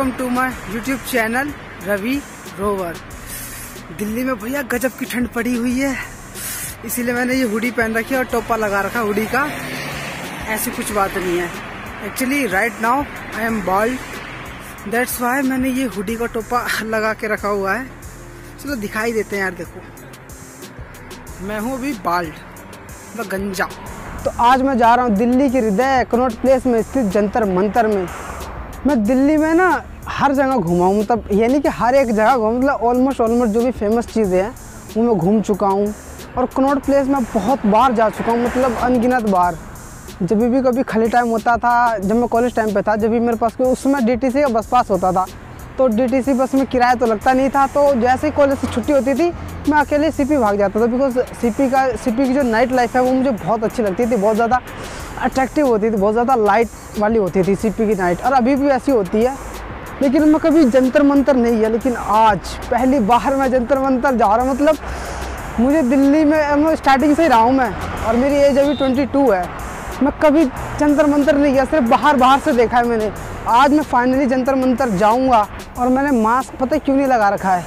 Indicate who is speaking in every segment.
Speaker 1: Welcome to my YouTube channel Ravi Rover. Delhi में भैया गजब की ठंड पड़ी हुई है, इसीलिए मैंने ये हुडी पहन रखी है और टोपा लगा रखा हुडी का। ऐसी कुछ बात नहीं है। Actually right now I am bald, that's why मैंने ये हुडी का टोपा लगा के रखा हुआ है। चलो दिखाई देते हैं यार, देखो मैं हूँ अभी बाल्ड, मतलब गंजा। तो आज मैं जा रहा हूँ दिल्ली के हृदय कनॉट प्लेस में स्थित जंतर मंतर में। मैं दिल्ली में ना हर जगह घूमा हूँ, मतलब ये नहीं कि हर एक जगह घूमा, मतलब ऑलमोस्ट जो भी फेमस चीज़ें हैं वो मैं घूम चुका हूँ। और कनॉट प्लेस में बहुत बार जा चुका हूँ, मतलब अनगिनत बार। जब भी कभी खाली टाइम होता था, जब मैं कॉलेज टाइम पे था, जब भी मेरे पास उस समय डीटीसी का बस पास होता था, तो डीटीसी बस में किराया तो लगता नहीं था। तो जैसे ही कॉलेज से छुट्टी होती थी मैं अकेले सीपी भाग जाता था, बिकॉज सीपी की जो नाइट लाइफ है वो मुझे बहुत अच्छी लगती थी, बहुत ज़्यादा अट्रैक्टिव होती थी, बहुत ज़्यादा लाइट वाली होती थी सीपी की नाइट, और अभी भी ऐसी होती है। लेकिन मैं कभी जंतर मंतर नहीं है, लेकिन आज पहली बार मैं जंतर मंतर जा रहा हूँ। मतलब मुझे दिल्ली में मैं स्टार्टिंग से ही रहा हूँ मैं, और मेरी एज अभी 22 है। मैं कभी जंतर मंतर नहीं गया, सिर्फ बाहर से देखा है मैंने। आज मैं फाइनली जंतर मंतर जाऊंगा। और मैंने मास्क पता क्यों नहीं लगा रखा है,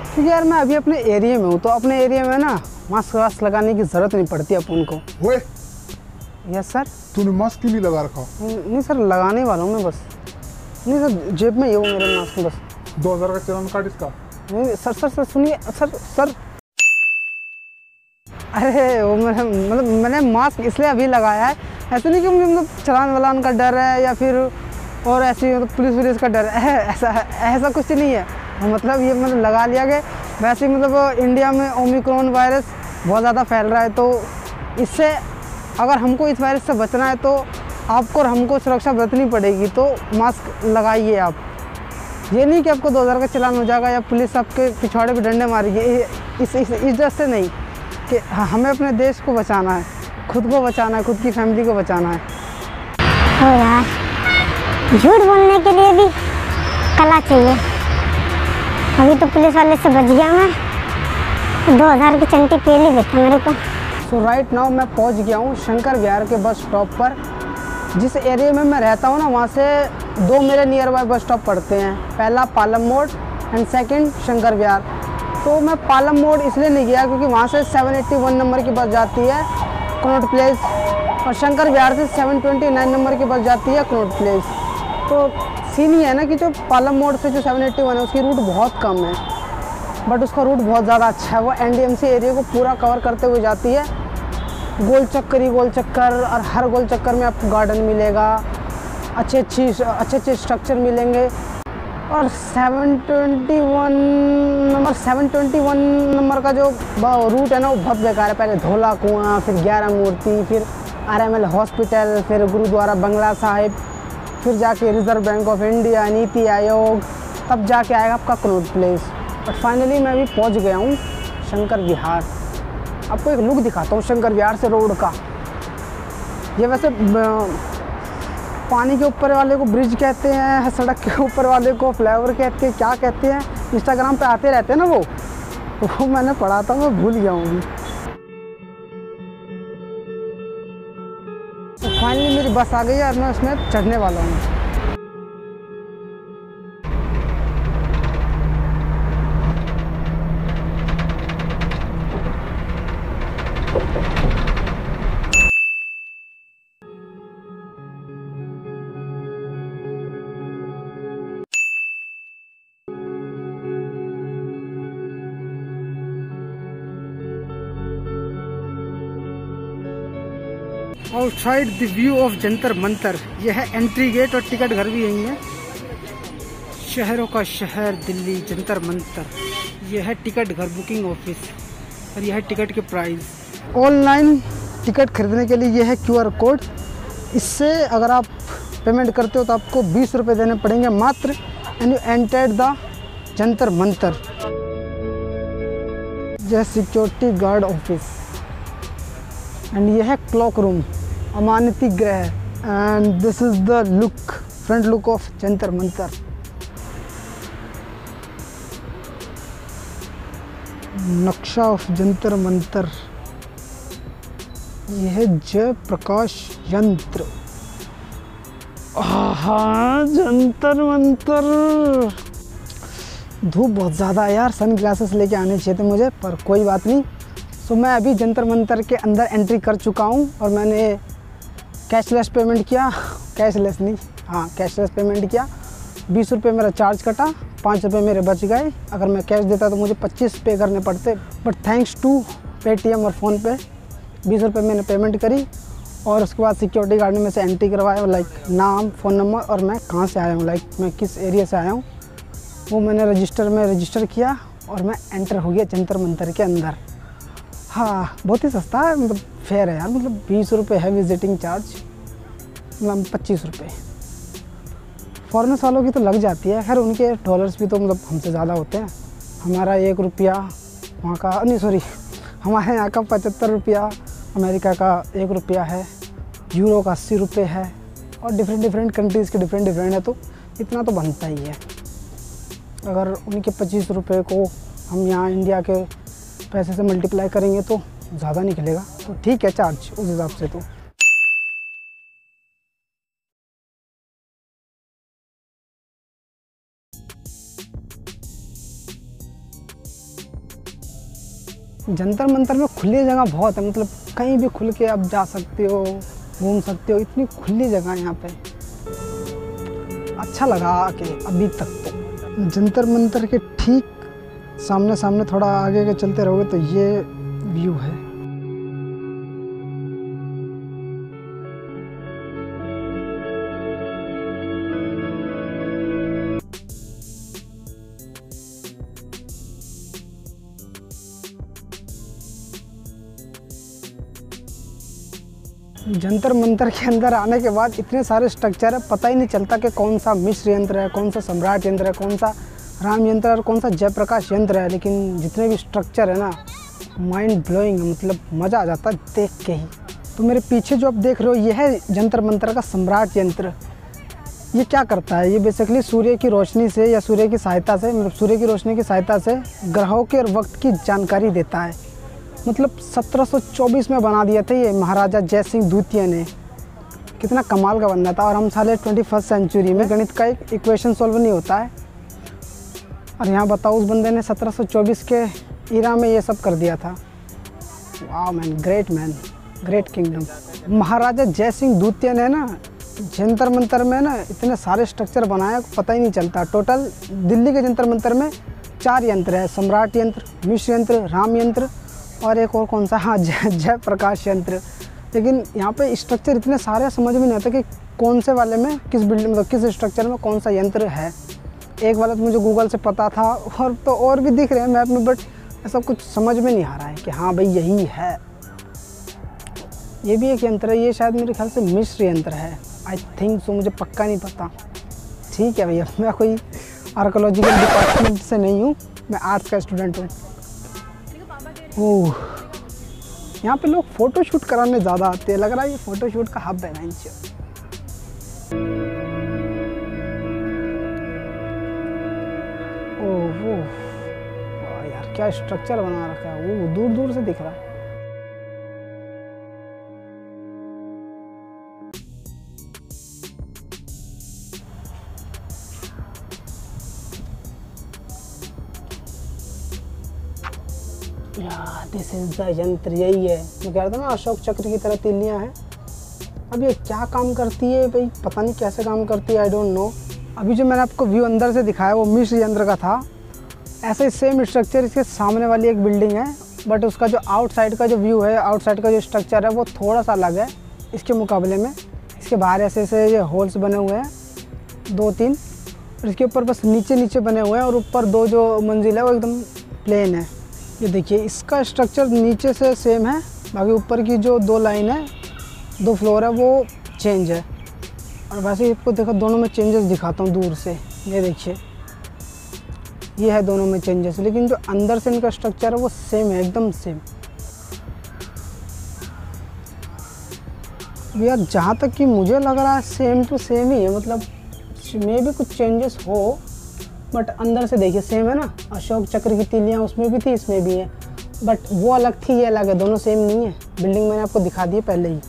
Speaker 1: क्योंकि यार मैं अभी अपने एरिया में हूँ, तो अपने एरिया में ना मास्क वास्क लगाने की ज़रूरत नहीं पड़ती अपन को।
Speaker 2: ओए,
Speaker 1: यस सर।
Speaker 2: तूने मास्क क्यों नहीं लगा रखा?
Speaker 1: नहीं सर, लगाने वाला हूँ मैं बस। नहीं सर, जेब में ये हूँ मेरे मास्क बस।
Speaker 2: 2000 का चालान काट इसका।
Speaker 1: नहीं सर सुनिए सर। अरे वो मैंने मास्क इसलिए अभी लगाया है, ऐसे नहीं कि मुझे मतलब चालान वालान का डर है या फिर और ऐसी मतलब पुलिस का डर है, ऐसा कुछ नहीं है। मतलब ये मतलब लगा लिया गया। वैसे ही मतलब इंडिया में ओमिक्रॉन वायरस बहुत ज़्यादा फैल रहा है, तो इससे अगर हमको इस वायरस से बचना है तो आपको और हमको सुरक्षा बरतनी पड़ेगी। तो मास्क लगाइए आप। ये नहीं कि आपको 2000 का चालान हो जाएगा या पुलिस आपके पिछवाड़े पे डंडे मारेगी। इस वजह से नहीं कि हमें अपने देश को बचाना है, खुद को बचाना है, खुद की फैमिली को बचाना है।
Speaker 3: हो यार, झूठ बोलने के लिए भी कला चाहिए। अभी तो पुलिस वाले से बच गया मैं, 2000 की चंटी पेल ही देता मेरे को।
Speaker 1: सो राइट नाउ मैं पहुंच गया हूँ शंकर विहार के बस स्टॉप पर। जिस एरिया में मैं रहता हूँ ना, वहाँ से दो मेरे नियर बाय बस स्टॉप पड़ते हैं, पहला पालम मोड़ एंड सेकंड शंकर विहार। तो मैं पालम मोड़ इसलिए नहीं गया क्योंकि वहाँ से 781 नंबर की बस जाती है कनॉट प्लेस, और शंकर विहार से 729 नंबर की बस जाती है कनॉट प्लेस। तो सीन ही है ना कि जो पालम मोड़ से जो 781 है उसकी रूट बहुत कम है, बट उसका रूट बहुत ज़्यादा अच्छा है। वो एनडीएमसी एरिया को पूरा कवर करते हुए जाती है, गोल चक्कर, और हर गोल चक्कर में आपको गार्डन मिलेगा, अच्छे स्ट्रक्चर मिलेंगे। और 721 नंबर का जो रूट है ना वो बहुत बेकार है। पहले धोला कुआं, फिर 11 मूर्ति, फिर RML हॉस्पिटल, फिर गुरुद्वारा बंगला साहिब, फिर जाके reserve bank of India, NITI Aayog, तब जाके आएगा आपका कनॉट प्लेस। बट फाइनली मैं अभी पहुंच गया हूँ शंकर विहार। आपको एक लुक दिखाता हूँ शंकर विहार से रोड का। ये वैसे पानी के ऊपर वाले को ब्रिज कहते हैं, सड़क के ऊपर वाले को फ्लाईओवर कहते हैं, क्या कहते हैं, इंस्टाग्राम पे आते रहते हैं ना वो मैंने पढ़ा था, मैं भूल गया हूँ। तो फाइनली मेरी बस आ गई है और मैं उसमें चढ़ने वाला हूँ। Outside the view of Jantar Mantar, यह है एंट्री गेट और टिकट घर भी यही है। शहरों का शहर दिल्ली जंतर मंतर। यह है टिकट घर बुकिंग ऑफिस, और यह है टिकट के प्राइस। ऑनलाइन टिकट खरीदने के लिए यह है QR कोड। इससे अगर आप पेमेंट करते हो तो आपको 20 रुपये देने पड़ेंगे मात्र, and you entered the Jantar Mantar. यह सिक्योरिटी गार्ड ऑफिस, एंड यह है क्लॉक रूम, अमानती गृह, and this is the look, front look of Jantar Mantar. नक्शा ऑफ जंतर मंतर। यह है जय प्रकाश यंत्र। हाँ, जंतर मंतर। धूप बहुत ज़्यादा है यार, सन ग्लासेस लेके आने चाहिए थे मुझे, पर कोई बात नहीं। सो मैं अभी जंतर मंतर के अंदर एंट्री कर चुका हूँ और मैंने कैशलेस पेमेंट किया, कैशलेस नहीं, हाँ कैशलेस पेमेंट किया। 20 रुपये मेरा चार्ज कटा, 5 रुपये मेरे बच गए। अगर मैं कैश देता तो मुझे 25 पे करने पड़ते, बट थैंक्स टू पेटीएम और फ़ोनपे 20 रुपये मैंने पेमेंट करी। और उसके बाद सिक्योरिटी गार्ड ने मेरे से एंट्री करवाया, लाइक नाम, फ़ोन नंबर और मैं कहाँ से आया हूँ, लाइक मैं किस एरिया से आया हूँ, वो मैंने रजिस्टर किया और मैं एंटर हो गया जंतर मंतर के अंदर। हाँ, बहुत ही सस्ता है, मतलब फेयर है यार, मतलब 20 रुपये है विजिटिंग चार्ज, मतलब 25 रुपये। फॉरेनर्स वालों की तो लग जाती है, खैर उनके डॉलर्स भी तो मतलब हमसे ज़्यादा होते हैं। हमारा 1 रुपया वहाँ का, नहीं सॉरी, हमारे यहाँ का 75 रुपया, अमेरिका का 1 रुपया है, यूरो का 80 रुपये है, और डिफरेंट कंट्रीज़ के डिफरेंट है, तो इतना तो बनता ही है। अगर उनके 25 रुपये को हम यहाँ इंडिया के पैसे से मल्टीप्लाई करेंगे तो ज़्यादा निकलेगा, तो ठीक है चार्ज उस हिसाब से। तो जंतर मंतर में खुली जगह बहुत है, मतलब कहीं भी खुल के आप जा सकते हो, घूम सकते हो, इतनी खुली जगह है यहाँ पे। अच्छा लगा आके अभी तक। तो जंतर मंतर के ठीक सामने थोड़ा आगे के चलते रहोगे तो ये व्यू है। जंतर मंतर के अंदर आने के बाद इतने सारे स्ट्रक्चर है, पता ही नहीं चलता कि कौन सा मिश्र यंत्र है, कौन सा सम्राट यंत्र है, कौन सा राम यंत्र है और कौन सा जयप्रकाश यंत्र है। लेकिन जितने भी स्ट्रक्चर है ना, माइंड ब्लोइंग, मतलब मज़ा आ जाता है देख के ही। तो मेरे पीछे जो आप देख रहे हो ये है जंतर मंतर का सम्राट यंत्र। ये क्या करता है, ये बेसिकली सूर्य की रोशनी से या सूर्य की सहायता से, मतलब सूर्य की रोशनी की सहायता से ग्रहों के और वक्त की जानकारी देता है। मतलब 1724 में बना दिया था ये महाराजा जय सिंह द्वितीय ने। कितना कमाल का बनना था। और हम साले 21st सेंचुरी में गणित का एक इक्वेशन सॉल्व नहीं होता है, और यहाँ बताओ उस बंदे ने 1724 के ईरा में ये सब कर दिया था। वाह मैन, ग्रेट किंगडम। महाराजा जय सिंह द्वितीय ने ना जंतर मंतर में ना इतने सारे स्ट्रक्चर बनाया, पता ही नहीं चलता। टोटल दिल्ली के जंतर मंतर में 4 यंत्र है, सम्राट यंत्र, मिश्र यंत्र, राम यंत्र और एक और कौन सा, हाँ जय प्रकाश यंत्र। लेकिन यहाँ पे स्ट्रक्चर इतने सारे समझ में नहीं आता कि कौन से वाले में किस बिल्डिंग, मतलब किस स्ट्रक्चर में कौन सा यंत्र है। एक वाला तो मुझे गूगल से पता था, और तो और भी दिख रहे हैं मैप में, बट ऐसा कुछ समझ में नहीं आ रहा है कि हाँ भाई यही है। ये भी एक यंत्र है, ये शायद मेरे ख्याल से मिश्र यंत्र है, आई थिंक सो, मुझे पक्का नहीं पता। ठीक है भैया, मैं कोई आर्कोलॉजिकल डिपार्टमेंट से नहीं हूँ, मैं आर्ट्स का स्टूडेंट हूँ। ओह, यहाँ पे लोग फ़ोटो शूट कराने ज़्यादा आते हैं, लग रहा है ये फ़ोटो शूट का हब है ना। ओह वो यार क्या स्ट्रक्चर बना रखा है, वो दूर दूर से दिख रहा है। दिस इज द यंत्र, यही है। मैं कह रहा था ना अशोक चक्र की तरह तीलियां हैं। अब ये क्या काम करती है भाई, पता नहीं कैसे काम करती है, आई डोंट नो। अभी जो मैंने आपको व्यू अंदर से दिखाया वो मिश्र यंत्र का था। ऐसे सेम स्ट्रक्चर इसके सामने वाली एक बिल्डिंग है, बट उसका जो आउटसाइड का जो व्यू है, आउटसाइड का जो स्ट्रक्चर है वो थोड़ा सा अलग है इसके मुकाबले में। इसके बाहर ऐसे ऐसे ये होल्स बने हुए हैं 2-3, और इसके ऊपर बस नीचे बने हुए हैं, और ऊपर 2 जो मंजिल है वो एकदम प्लेन है। ये देखिए इसका स्ट्रक्चर नीचे से सेम है, बाकी ऊपर की जो 2 लाइन है, 2 फ्लोर है, वो चेंज है। और वैसे आपको देखो दोनों में चेंजेस दिखाता हूँ दूर से, ये देखिए ये है दोनों में चेंजेस, लेकिन जो अंदर से इनका स्ट्रक्चर है वो सेम है, एकदम सेम। यार जहाँ तक कि मुझे लग रहा है सेम टू सेम ही है, मतलब में भी कुछ चेंजेस हो, बट अंदर से देखिए सेम है ना। अशोक चक्र की तीलियाँ उसमें भी थी, इसमें भी है, बट वो अलग थी, ये अलग है, दोनों सेम नहीं है। बिल्डिंग मैंने आपको दिखा दी पहले ही।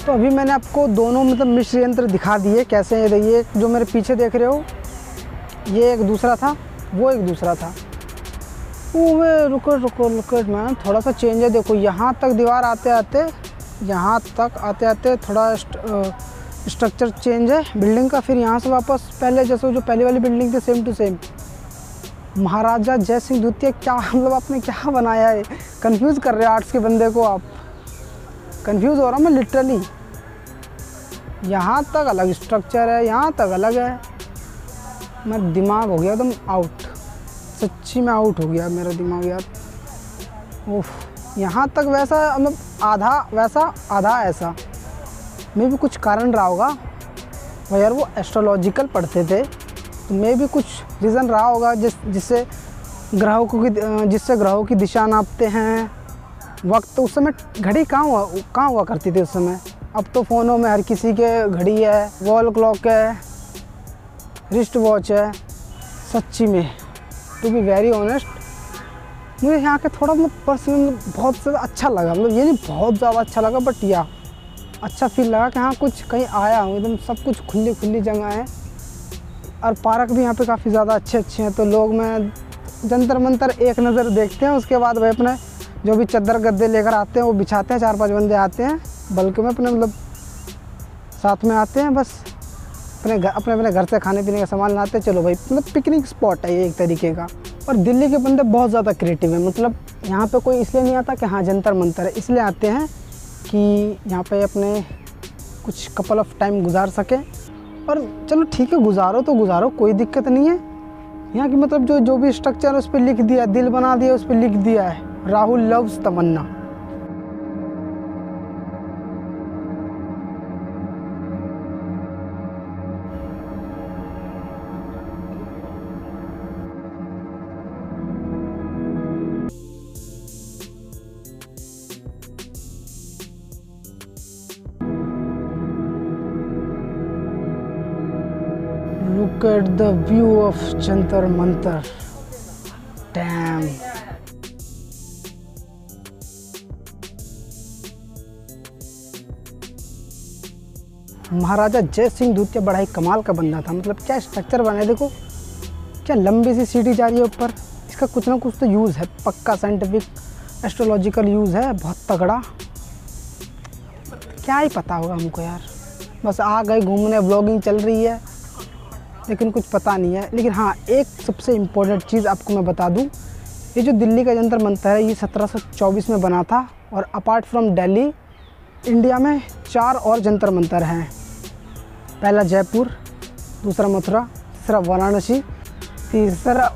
Speaker 1: तो अभी मैंने आपको दोनों मतलब मिश्र यंत्र दिखा दिए कैसे हैं। ये जो मेरे पीछे देख रहे हो ये एक दूसरा था, वो एक दूसरा था। वो रुको मैम, थोड़ा सा चेंज है। देखो यहाँ तक दीवार आते आते थोड़ा स्ट्रक्चर चेंज है बिल्डिंग का। फिर यहाँ से वापस पहले जैसे जो पहली वाली बिल्डिंग थी सेम टू सेम। महाराजा जय सिंह द्वितीय, क्या मतलब आपने क्या बनाया है? कंफ्यूज कर रहे हो आर्ट्स के बंदे को आप। कंफ्यूज हो रहा हूँ मैं लिटरली। यहाँ तक अलग स्ट्रक्चर है, यहाँ तक अलग है। मेरा दिमाग हो गया एकदम आउट, सच्ची में आउट हो गया मेरा दिमाग यार। ओह, यहाँ तक वैसा मतलब आधा वैसा आधा ऐसा। मे भी कुछ कारण रहा होगा वो यार, वो एस्ट्रोलॉजिकल पढ़ते थे तो मे भी कुछ रीज़न रहा होगा जिससे ग्रहों की दिशा नापते हैं। वक्त तो उस समय घड़ी कहाँ हुआ करती थी उस समय। अब तो फ़ोनों में हर किसी के घड़ी है, वॉल क्लॉक है, रिस्ट वॉच है। सच्ची में टू बी वेरी ऑनेस्ट मुझे यहाँ के थोड़ा मतलब पर्सनल बहुत ज़्यादा अच्छा लगा। मतलब ये नहीं बहुत ज़्यादा अच्छा लगा, बट या अच्छा फील लगा कि हाँ कुछ कहीं आया हूँ। एकदम सब कुछ खुली जगह है और पार्क भी यहाँ पे काफ़ी ज़्यादा अच्छे हैं। तो लोग में जंतर मंतर एक नज़र देखते हैं, उसके बाद भाई अपने जो भी चद्दर गद्दे लेकर आते हैं वो बिछाते हैं। 4-5 बंदे आते हैं बल्कि में अपने मतलब साथ में आते हैं, बस अपने घर से खाने पीने का सामान लाते हैं। चलो भाई, मतलब पिकनिक स्पॉट है ये एक तरीके का। और दिल्ली के बंदे बहुत ज़्यादा क्रिएटिव है। मतलब यहाँ पे कोई इसलिए नहीं आता कि हाँ जंतर मंतर है, इसलिए आते हैं कि यहाँ पे अपने कुछ कपल ऑफ टाइम गुजार सकें। और चलो ठीक है, गुजारो तो गुजारो, कोई दिक्कत नहीं है। यहाँ की मतलब जो भी स्ट्रक्चर है उस पर लिख दिया, दिल बना दिया, उस पर लिख दिया है Rahul loves Tamannaah. Look at the view of Jantar Mantar. Damn. Maharaja Jai Singh द्वितीय बड़ा ही कमाल का बंदा था। मतलब क्या स्ट्रक्चर बना है, देखो क्या लंबी सी सीढ़ी जा रही है ऊपर। इसका कुछ ना कुछ तो यूज़ है, पक्का साइंटिफिक एस्ट्रोलॉजिकल यूज़ है, बहुत तगड़ा। क्या ही पता होगा हमको यार, बस आ गए घूमने, व्लॉगिंग चल रही है लेकिन कुछ पता नहीं है। लेकिन हाँ, एक सबसे इम्पोर्टेंट चीज़ आपको मैं बता दूं, ये जो दिल्ली का जंतर मंतर है ये 1724 में बना था। और अपार्ट फ्रॉम दिल्ली इंडिया में 4 और जंतर मंतर हैं। पहला जयपुर, दूसरा मथुरा, तीसरा वाराणसी, तीसरा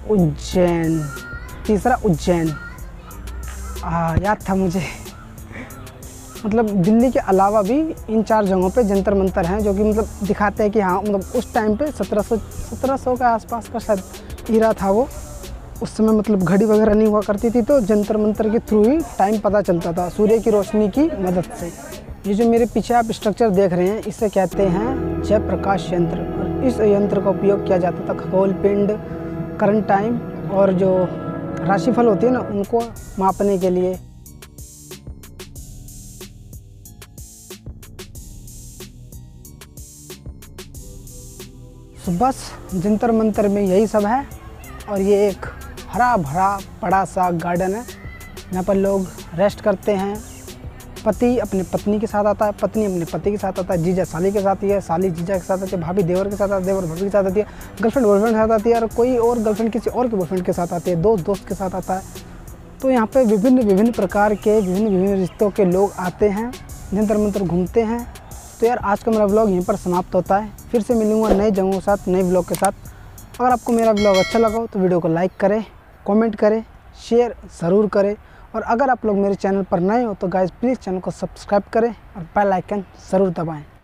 Speaker 1: उज्जैन। याद था मुझे। मतलब दिल्ली के अलावा भी इन 4 जगहों पे जंतर मंतर हैं जो कि मतलब दिखाते हैं कि हाँ मतलब उस टाइम पे 1700 के आसपास का शायद ईरा था वो। उस समय मतलब घड़ी वगैरह नहीं हुआ करती थी, तो जंतर मंतर के थ्रू ही टाइम पता चलता था सूर्य की रोशनी की मदद से। ये जो मेरे पीछे आप स्ट्रक्चर देख रहे हैं इसे कहते हैं जय प्रकाश यंत्र। और इस यंत्र का उपयोग किया जाता था खगोल पिंड, करंट टाइम और जो राशिफल होती है ना उनको मापने के लिए। तो बस जंतर मंतर में यही सब है। और ये एक हरा भरा बड़ा सा गार्डन है जहाँ पर लोग रेस्ट करते हैं। पति अपने पत्नी के साथ आता है, पत्नी अपने पति के साथ आता है, जीजा साली के साथ आती है, साली जीजा के साथ आती है, भाभी देवर के साथ आती है, देवर भाभी के साथ आती है, गर्लफ्रेंड बॉयफ्रेंड के साथ आती है, और कोई और गर्लफ्रेंड किसी और के बॉयफ्रेंड के साथ आती है, दोस्त के साथ आता है। तो यहाँ पे विभिन्न प्रकार के विभिन्न रिश्तों के लोग आते हैं, जंतर मंतर घूमते हैं। तो यार आज का मेरा व्लॉग यहीं पर समाप्त होता है। फिर से मिलूँगा नए जगहों के साथ, नए व्लॉग के साथ। अगर आपको मेरा व्लॉग अच्छा लगा हो तो वीडियो को लाइक करें, कमेंट करें, शेयर ज़रूर करें। और अगर आप लोग मेरे चैनल पर नए हो तो गाइस प्लीज़ चैनल को सब्सक्राइब करें और बेल आइकन ज़रूर दबाएं।